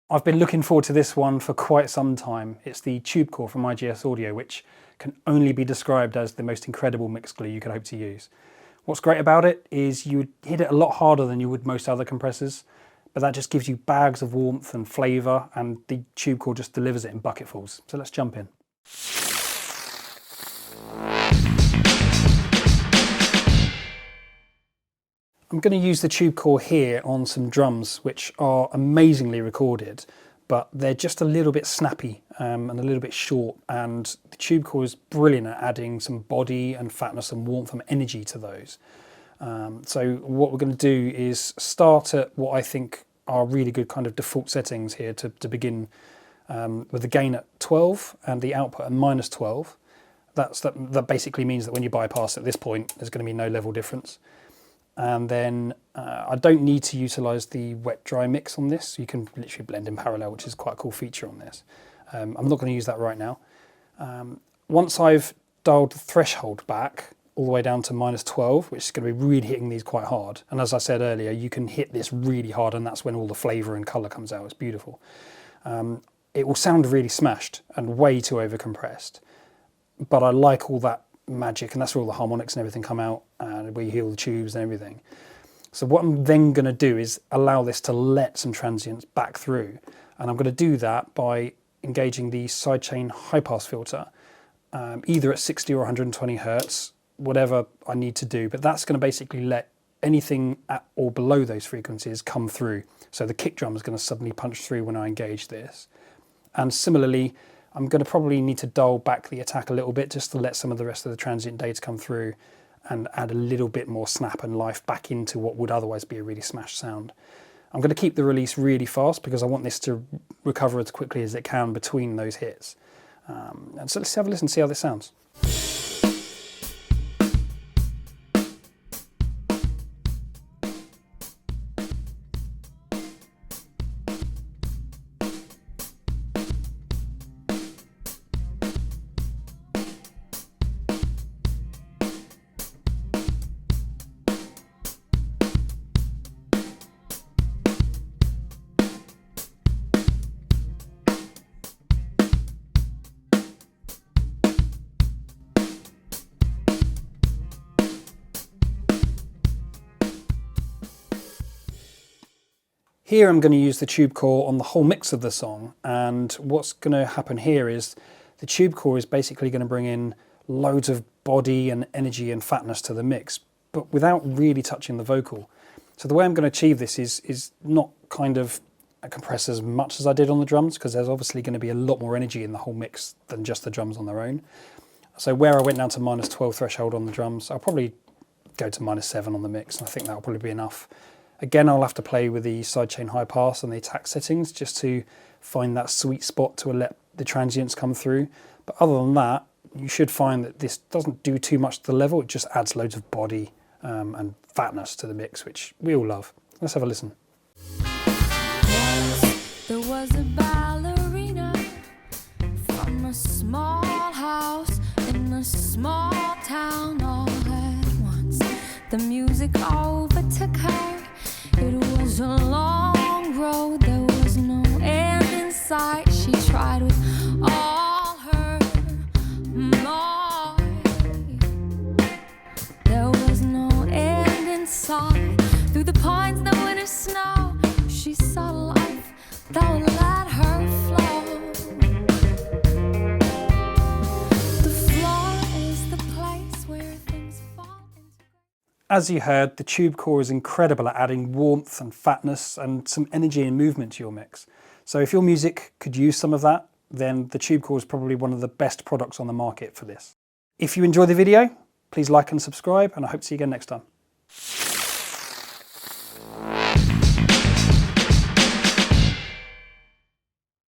I've been looking forward to this one for quite some time. It's the Tubecore from IGS Audio, which can only be described as the most incredible mix glue you could hope to use. What's great about it is you would hit it a lot harder than you would most other compressors, but that just gives you bags of warmth and flavour, and the Tubecore just delivers it in bucketfuls. So let's jump in. I'm going to use the Tubecore here on some drums which are amazingly recorded, but they're just a little bit snappy and a little bit short, and the Tubecore is brilliant at adding some body and fatness and warmth and energy to those. So what we're going to do is start at what I think are really good kind of default settings here to begin with the gain at 12 and the output at -12. That basically means that when you bypass at this point, there's going to be no level difference. And then I don't need to utilise the wet-dry mix on this. You can literally blend in parallel, which is quite a cool feature on this. I'm not going to use that right now. Once I've dialed the threshold back all the way down to -12, which is going to be really hitting these quite hard. And as I said earlier, you can hit this really hard and that's when all the flavour and colour comes out. It's beautiful. It will sound really smashed and way too over-compressed. But I like all that magic, and that's where all the harmonics and everything come out, and where you hear all the tubes and everything. So what I'm then going to do is allow this to let some transients back through, and I'm going to do that by engaging the sidechain high pass filter, either at 60 or 120 Hertz, whatever I need to do, but that's going to basically let anything at or below those frequencies come through. So the kick drum is going to suddenly punch through when I engage this. And similarly, I'm going to probably need to dial back the attack a little bit just to let some of the rest of the transient data come through and add a little bit more snap and life back into what would otherwise be a really smashed sound. I'm going to keep the release really fast because I want this to recover as quickly as it can between those hits. And so let's have a listen and see how this sounds. Here I'm going to use the Tubecore on the whole mix of the song, and what's going to happen here is the Tubecore is basically going to bring in loads of body and energy and fatness to the mix, but without really touching the vocal. So the way I'm going to achieve this is not kind of compress as much as I did on the drums, because there's obviously going to be a lot more energy in the whole mix than just the drums on their own. So where I went down to -12 threshold on the drums, I'll probably go to -7 on the mix, and I think that'll probably be enough. Again, I'll have to play with the sidechain high pass and the attack settings just to find that sweet spot to let the transients come through. But other than that, you should find that this doesn't do too much to the level. It just adds loads of body and fatness to the mix, which we all love. Let's have a listen. There was a ballerina from a small house in a small town. All at once the music overtook her. It was a long road, there was no end in sight. She tried with all her might. There was no end in sight. Through the pines, the winter snow, she saw life that would let her flow. The floor is the place where things fall into. As you heard, the Tubecore is incredible at adding warmth and fatness and some energy and movement to your mix. So if your music could use some of that, then the Tubecore is probably one of the best products on the market for this. If you enjoyed the video, please like and subscribe, and I hope to see you again next time.